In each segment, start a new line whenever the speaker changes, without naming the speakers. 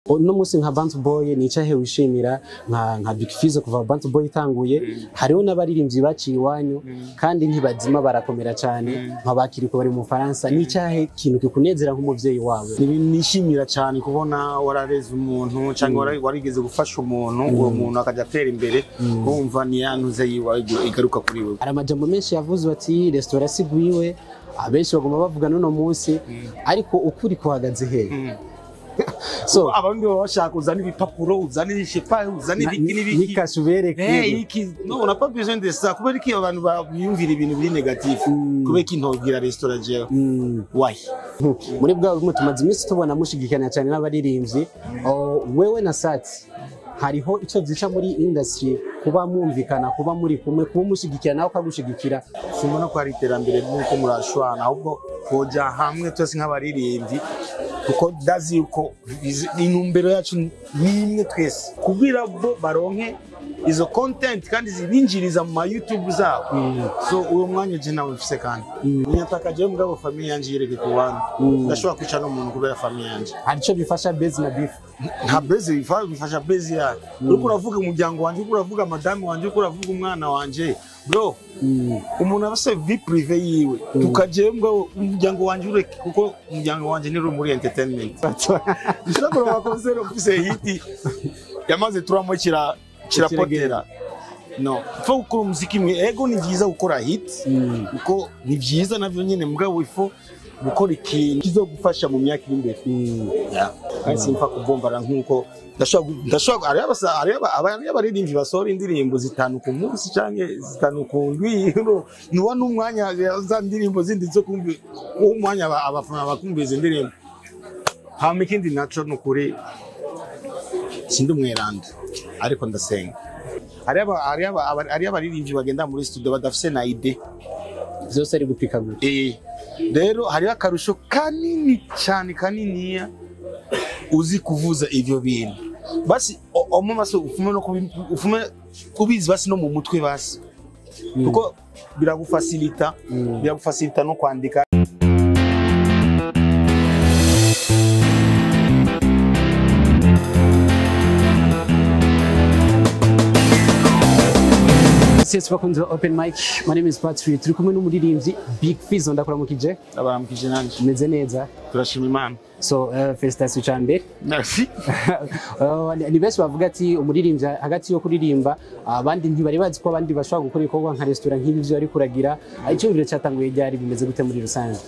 No musi nka Bantu bwoy nicahe wishimira nka Big Fizzo kuva Bantu bwoy itanguye hariho n'abaririmbyi baciye iwanyu kandi ntibazima barakomera cyane nka bakiriko bari mu Faransa nicahe kintu kikunezera nk'umuvyeyi wawe
nishimira cyane kubona warareze umuntu cyangwa warigeze gufasha umuntu uwo muntu akajya atera imbere kumva ni yanuze yiwe igaruka kuri wewe.
Aramajambo menshi yavuze bati restaurant sigwiwe abenshi bagoma bavuga none munsi ariko ukuri kuhagaze he
so abarundi bashaka uzane ibipapuro uzane ishepa uzane ibiki
nikasha ubereke
iki no on a pas besoin de ça kubera iki abantu biyumvira ibintu biri negatif kubera iki ntogira restaurant je why
muri bwa tumaze iminsi tubona mushigikana cyane n'abaririmbyi wewe na Sati hariho icyo zica muri industry kuba mwumvikana kuba muri kumwe kuba mushigikira nawe kagushigikira
simbona ko ari iterambere nuko murashwana ahubwo koja hamwe twese nk'abaririmbyi kuko dazi yuko inumbero yacu nimwe twese kubwira bo baronke izo content kandi zibinjiriza mu YouTube zabo so uwo mwanya je nawe mfise kandi nyataka je mugabo family yanje yereke ku bantu ndashobora kwica no muntu kubera family yanje
arico bifasha base na beef
nta base bifasha base ya uko uravuga umuryango wanje uko uravuga madame wanje uko uravuga umwana wanje bro umuntu abase vie privé yiwe tukaje mugabo umuryango wanje ureke kuko umuryango wanje ni muri entertainment ndashobora kuba concert mfise hit yamaze turamo kirapotera no fo gukora umuziki mwe ego ni byiza gukora hit uko ni byiza navyo nyene mugabo ifo gukora ikintu kizogufasha mu myaka iri imbere kandi simfa kubombara nkuko ndashobora ari abaririmbyi basora indirimbo zitanu ku munsi canke zitanu ku ndwi nuwa n'umwanya za ndirimbo zindi zo kumva umwanya abafana bakumbiza indirimbo hama ikindi naco nukuri sindi umweranda ariko ndasenga ari abaririmbyi bagenda muri studio badafise na ide
zose ari gupika gute
rero hari akarusho kanini cyane kaniniya uzi kuvuza ivyo bintu basi omumaso ufume no kubizi basi no mu mutwe basi kuko biragufacilita no kwandika.
Yes, welcome to Open Mic. My name is Patrick. Turi kumwe n'umuririmbyi Big Fizzo ndakuramukije.
Abaramukije nanje.
Meze neza.
Turashima Imana.
So, felicitation cyane.
Merci.
Ni bese bavuga ati umuririmbyi hagati yo kuririmba abandi ntibari bazi ko abandi bashobora gukora ibikorwa nka restaurant nk'ibi byo ari kuragira. Icyo biro cyatanguye ryari bimeze gute muri rusange?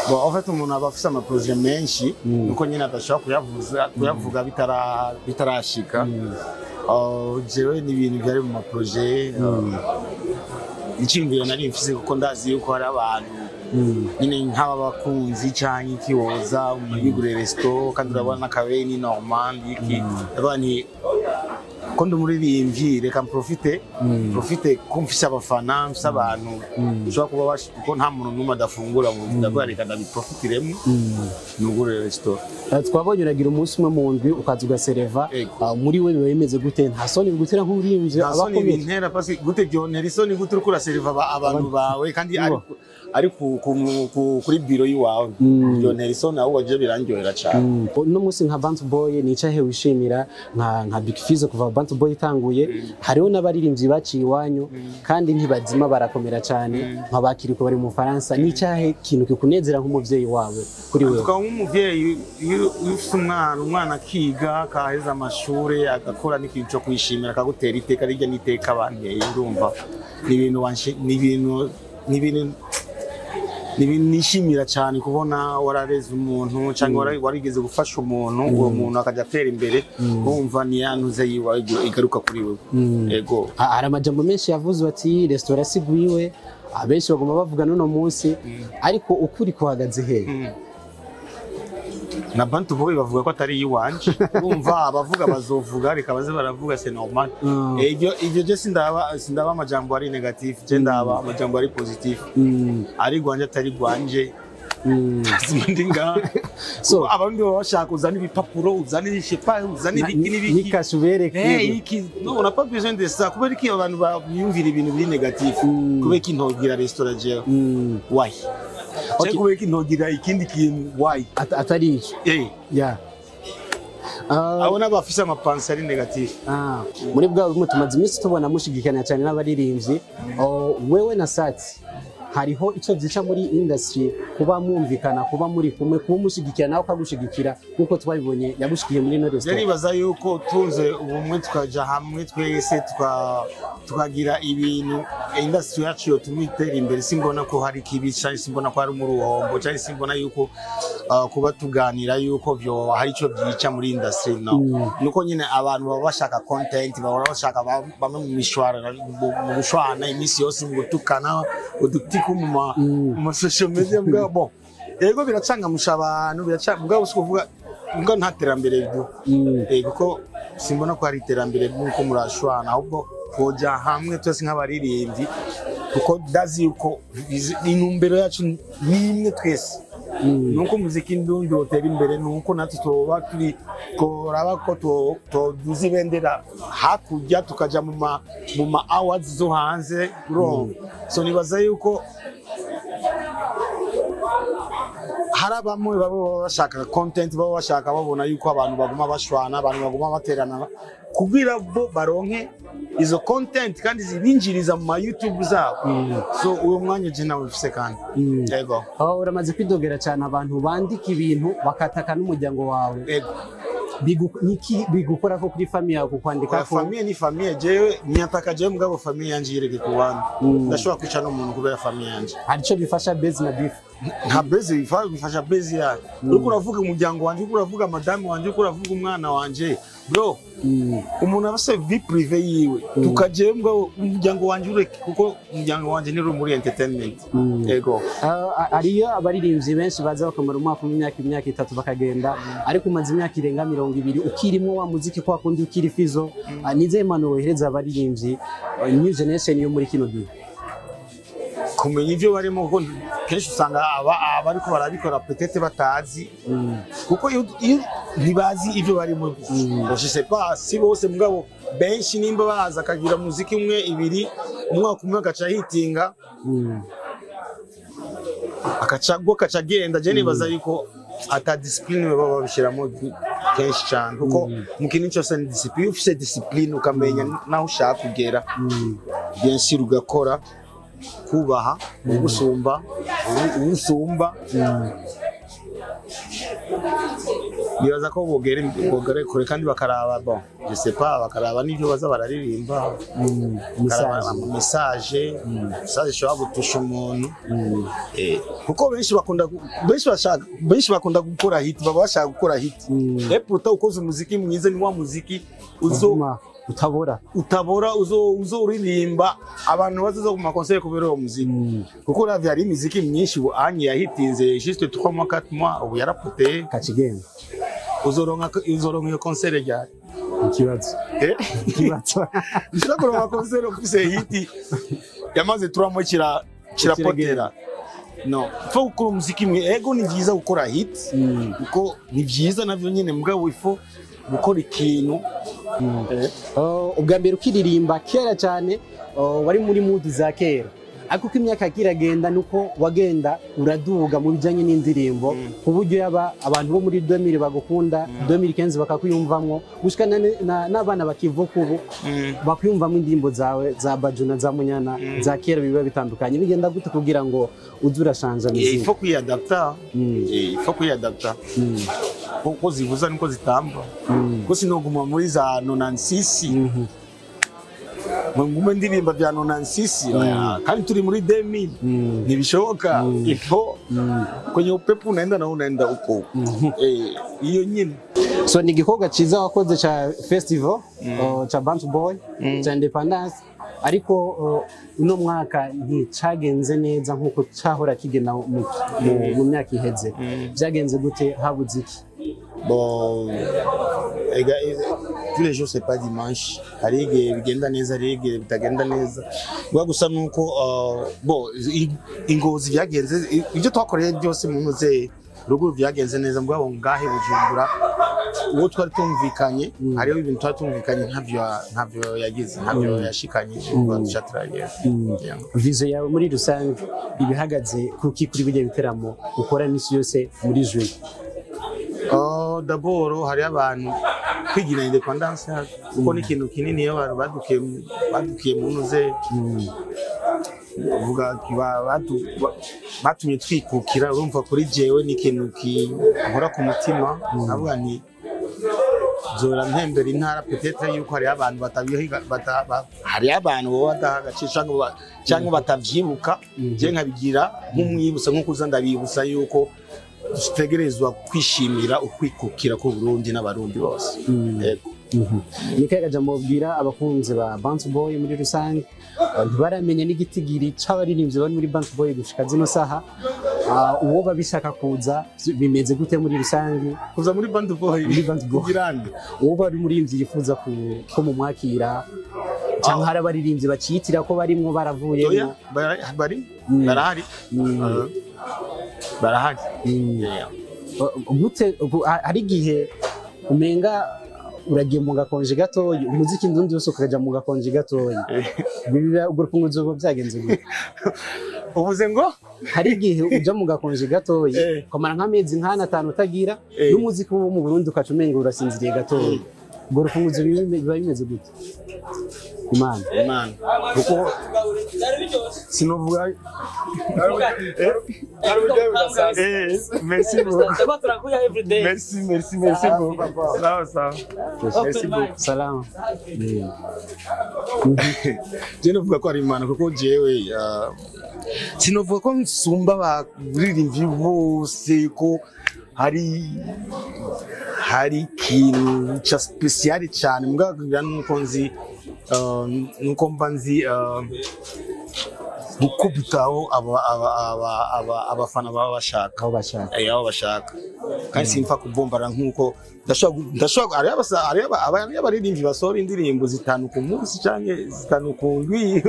Bon, en fait umuntu abafise ama projet menshi nuko nyine adashobora kuyavuga bitarashika. Jewe ni ibintu byari mu maprojet icyumviro nari mfise kuko ndazi yuko hari abantu nyine nk'aba bakunzi cyane ikiwoza umugure resto kandi urabona kabe ni normal iki abani ko ndumuririmbyi reka profite kumfisha abafana mfisa abantu ushobora kuba kuko nta muntu numwe adafungura mu ndabara reka ndabiprofitiremo nugure resto
twabonye uragira umunsi umwe mu ndwi ukaza ugasereva muri we biba bimeze gute nta soni gutera nk'uririmbyi
abakomeye ntera pasi gute byonera isoni gute uriko urasereva abantu bawe kandi ari kuri biro yiwawe byonera isoni aho waje birangyohera cyane
no musi nka Bantu bwoy nicahe wishimira nka Big Fizzo kuva Bantu bwoy itanguye hariho n'abaririmbyi baciye iwanyu kandi ntibazima barakomera cyane nka bakiriko bari mu Faransa nicahe kintu kikunezera nk'umuvyeyi wawe kuri wewe
nk'umuvyeyi ufite umwana akiga kaheza amashure agakora n'ikintu cyo kwishimira akagutera iteka rijya n'iteka abantu urumva ni ibintu nishimira cyane kubona warareze umuntu cyangwa warigeze gufasha umuntu uwo muntu akajya atera imbere kumva ni yanuze yiwe igaruka kuri wewe yego
aramajambo menshi yavuze bati restaurant sigwiwe abenshi bagoma bavuga none munsi ariko ukuri kuhagaze he
na Bantu bwoy bavuga ko atari yiwanje urumva abavuga bazovuga reka baze baravuga c'est normal ibyo je sindaba amajambo ari negatif je ndaba amajambo ari positif ari gwanje atari gwanje ndinga so abantu bashaka uzane ibipapuro uzane ishepa uzane ibiki
nikasha ubereke
iki no on a pas besoin de ça kubera iki abantu biyumvira ibintu biri negatif kubera iki ntogira restaurant je why kubera iki ntogira ikindi kintu why
atari
yeah abona bafise amapansi ari negative.
Muri bwa bumwe tumaze iminsi tubona mushigikana cyane n'abaririmbyi. Wewe na Sati hariho icyo byica muri industry kuba mwumvikana, kuba muri kumwe, kuba mushigikira nawe ukagushigikira nkuko twabibonye yagushikiye muri no restaurant.
Nibaza yuko tunze ubumwe tukaja hamwe twese tukagira ibintu industry yacu yo tumitera imbere. Simbona ko hari kibica, simbona ko hari umuruhombo, cyari simbona yuko kuba tuganira yuko byo hari icyo byica muri industry no. Nuko nyine abantu baba bashaka content, baba bashaka bamwe mu mishwara mu gushwana imisi yose mu gutukana uduti mu social media bwabo. Yego biracangamusha abantu, biracangamusha usikuvuga ngo nta terambere bidu. Kuko simbona ko hari terambere nuko murashwana, ahubwo koja hamwe twese nk'abaririmbyi, kuko dazi yuko inumbero yacu ni imwe twese. Nuko muziki ndundi hoteli imbere, nuko natwe toba turi koraba ko tuzi bendera hakurya tukaja mu ma awards zo hanze bro. So nibaza yuko harabamwe babo bashaka content, babo bashaka babona yuko abantu baguma bashwana, abantu baguma baterana kugira bo baronke izo content kandi zibinjiriza mu YouTube zabo. So uwo mwanya je nawe ufise kandi yego
uramaze kwidogera cyane abantu bandika ibintu bakataka n'umuryango wawe.
Yego
bigukora ko kuri famille yawe kukwandika ko
famille ni famille. Jewe nyataka jewe mugabo famille yanje yireke kuwana ndashobora kwica no muntu kubera famille yanje.
Hari cyo bifasha base na beef
nta base bifasha base ya uko uravuga umuryango wanje, uko uravuga madame wanje, uko uravuga umwana wanje bro. Umuntu abase vie privé yiwe tukaje mugabo umuryango wanje ureke, kuko umuryango wanje ni muri entertainment. Yego
ariyo abaririmbyi benshi baza bakamara umwaka imyaka 3 bakagenda, ariko umaze imyaka irenga 20 ukirimo wa muziki kwa kundi ukiri Fizzo. Nize impanuro wohereza abaririmbyi new generation yo muri kino gihe
kumenya ivyo barimo, kuko kenshi usanga abariko barabikora peut-être batazi, kuko ntibazi ivyo barimo. Je sais pas si bose mugabo benshi nimba baza akagira muziki umwe ibiri umwaka umwe agaca hitinga akaca genda. Je nibaza yuko ata discipline baba babishiramo kenshi cyane, kuko mu kintu cyose ni discipline. Ufise discipline ukamenya naho ushaka kugera, bien sûr ugakora kubaha ubusumba nibaza ko bogere kure kandi bakaraba bon je sais pas, bakaraba n'ivyo baza bararirimba message shobora gutusha umuntu. Kuko benshi bakunda gukora hit, baba bashaka gukora hit. Pourtant ukoze umuziki mwiza ni wa muziki utabora uzo uririmba abantu bazoza ku makonsere kubera uwo muziki. Kuko uravye hari imiziki myinshi anye yahitinze juste 3 mois 4 mois ubu yarapoteye
kacigenda.
Uzoronka iyo konsere ryari
ikibazo
nshaka kuronka konsere ufise hiti yamaze 3 mois kirapotera. No fo gukora umuziki mwe ego ni byiza gukora hit, kuko ni byiza navyo nyene mugabo ifo gukora ikintu.
Ubwa mbere ukiririmba kera cyane wari muri mood za kera, ariko uko imyaka kiragenda nuko wagenda uraduga mu bijanye n'indirimbo, ku buryo yaba abantu bo muri 2000 bagukunda, 2015 bakakuyumvamwo, gushika n'abana bakivuka ubu bakuyumvamwo indirimbo zawe za Bajuna za Munyana za kera biba bitandukanye. Bigenda gute kugira ngo uzurashanja muziki?
Ifo kuyadapta kuko zivuza niko zitamba, kuko sinoguma muri za 96 ngume ndirimba vya 96 kandi turi muri 2000 nibishoboka. Ifo kwenye upepo unaenda na unaenda uko iyo nyine.
So ni gikorwa ciza wakoze cha festival cha Bantu Boy cha Independence, ariko uno mwaka nticagenze neza nkuko cyahora kigena mu myaka iheze. Byagenze gute? Habuze iki?
Bon, tous les jours c'est pas dimanche. Harige bigenda neza, harige bitagenda neza. Gusa nuko bon ingozi byagenze ibyo twakoreye byose mu muze ruguru byagenze neza, mugabo ngahe Bujumbura uwo twari tumvikanye hariho ibintu twari tumvikanye ntavyo yagize, ntavyo yashikanye cyatraye.
Vizo yawe muri rusange ibihagaze kuki kuri bijya biteramo ukora n'isi yose muri juye?
D'abord hari abantu kwigira independence kuko ni ikintu kinini iyo abantu badukiye mu nuze uvuga batumye twikukira urumva kuri jewe ni ikintu kinkora ku mutima avuga ni zora ntembera intara peut-être yuko hari abantu batabihiga hari abantu badahagacisha cyangwa batavyibuka je nkabigira nk'umwibutsa nko kuza ndabibutsa yuko dutegerezwa kwishimira ukwikukira ku Burundi n'abarundi bose. Yego.
Nikaga jambo bwira abakunzi ba Bantu Boy muri rusange ntibaramenya n'igitigiri c'abaririmbyi bari muri Bantu Boy gushika zino saha uwo babishaka kuza bimeze gute muri rusange
kuza muri Bantu Boy girande
uwo bari muri imvyi yifuza ko mu mwakira cyangwa hari abaririmbyi bacitira ko barimwo baravuyemo
barahari barahari
gute hari gihe umenga uragiye mu gakonje gatoyi umuziki ndundi wose ukaja mu gakonje gatoyi biba ugurufunguzo bwo byagenze gute
ubuze ngo
hari gihe uja mu gakonje gatoyi komara nk'amezi nkana 5 utagira n'umuziki wo mu Burundi ukacumenga urasinziriye gatoyi ugurufunguzo biba bimeze gute Imana
kuko sinovuga merci
salama
je novuga ko ari Imana kuko jewe sinovuga ko nsumba abarundi bose ko hari ikintu cha special cyane mbwagira nuko nzi nuko mbanzi gukubitaho abafana bashaka kandi simfa kubombara nkuko ndashobora ari abaririmbyi basohora indirimbo zitanu ku munsi canke zitanu ku ndwi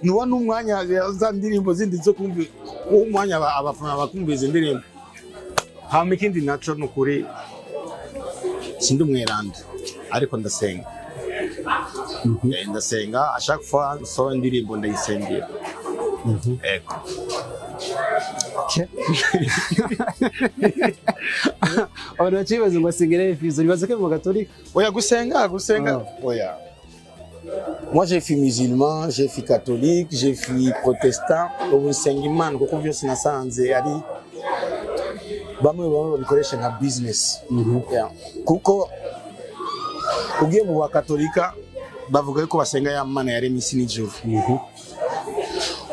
nuwa n'umwanya za ndirimbo zindi zo kumva umwanya abafana bakumbiza indirimbo hama ikindi naco nukuri sindi umweranda ariko ndasenga ndasenga ashaka fois so indirimbo ndayisengera eko
Ona chibazo ngo singere Fizzo bibazo ke mu Gatolika
oya gusenga oya moi j'ai fait musulman j'ai fait catholique j'ai fait protestant ubu nsenga Imana kuko byose nasanze ari bamwe babikoresha nka business kuko ugiye mu bakatolika bavuga ko basenga ya Mana yaremye isi n'ijuru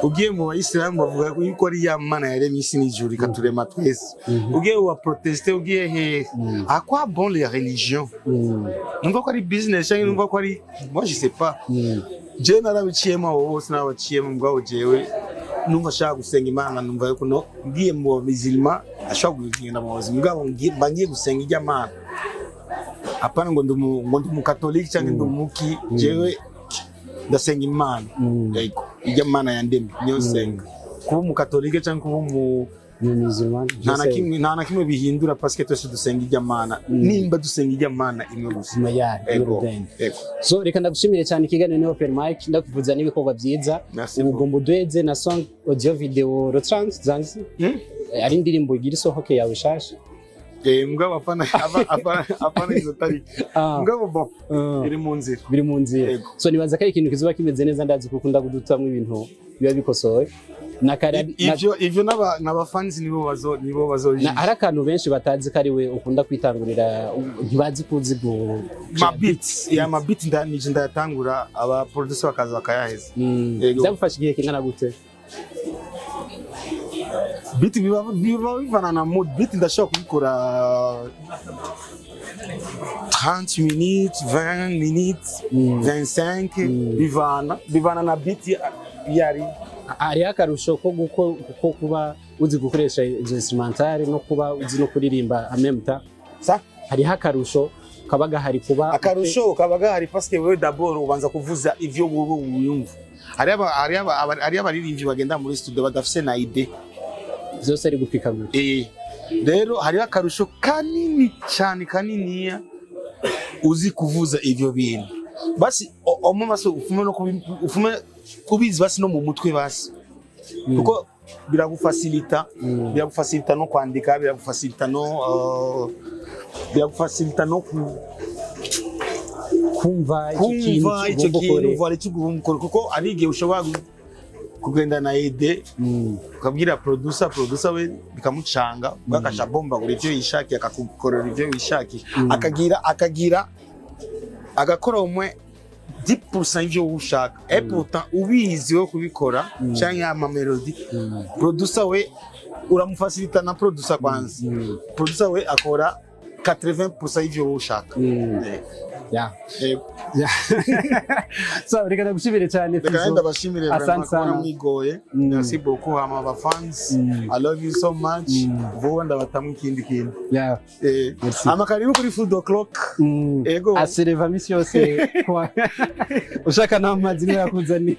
ugiye mu Bayisilamu bavuga ko ari ya Mana yaremye isi n'ijuru ikaturema twese ugiye mu Protestant ugiye he à quoi bon les religions numva ko ari business cyangwa numva ko ari moi je sais pas je narabiciyemo abo bose nabaciyemo mbwaho jewe numva shaka gusenga Imana numva ko no ngiye mu bizilima ashobora kugenda mu buzima bwabo ngiye gusenga ijya Mana apana ngo ndumu Catholique cyangwa ndumuki jewe ndasenga Imana yego ijya Mana yandemye niyo senga kuba mu Catholique cyangwa kuba mu
musulman
nta na kimwe bihindura parce que twese dusenga ijya Mana nimba dusenga ijya Mana imwe gusa
yego so reka ndagushimire cyane ikiganiro ni open mic ndakuvuza n'ibikorwa byiza ubugombo dweze na song audio video retrans zanzi ari indirimbo igira isohoke yawe shasha
mugabo apana izo tariki mugabo bo biri mu nzira
so nibaza ko ikintu kizuba kimeze neza ndazi kuko ndagudutamwe ibintu biba bikosoye
ivyo n'abafanzi nibo bazo
ari akantu benshi batazi ko ari we ukunda kwitangurira ntibazi kuzi
ma beats ndanije ndayatangura aba producer bakaza bakayaheza
byagufasha igihe kingana gute
beat biba bivana na mood beat ndashaka kubikora 30 minutes 20 minutes 25 bivana na beat yari
ari akarusho ko kuba uzi gukoresha izo instrumentale no kuba uzi no kuririmba amemta
sa
hari hakarusho kabaga hari kuba
akarusho kabaga hari parce que wewe d'abord ubanza kuvuza ivyo wowe uyumva ari abaririmbyi bagenda muri studio badafise na idée
zose ari gupika gute
rero hari akarusho kanini cyane kaniniya uzi kuvuza ivyo bintu basi omumaso ufume kubizi basi no mu mutwe basi kuko biragufacilita no kwandika biragufacilita no biragufacilita no
kumva iki kintu
vale cy'ugumukoro kuko ari igihe ushobora kugenda na ide ukabwira producer we bikamucanga bwakasha bomba buri cyo yishaki akakukorera ibyo yishaki akagira agakora umwe 10% y'ibyo ushaka et pourtant ubizi wo kubikora cyangwa ama melody producer we uramufacilita na producer kwanza producer we akora 80% y'ibyo ushaka
so reka ndagushimire cyane
Fizzo reka ndabashimire vraiment kubona mwigoye merci beaucoup Hama aba fans I love you so much vuba ndabatamwe ikindi kintu Hama karibu kuri food o'clock ego
asereva misi yose ushaka n'amazi niyo yakuzaniye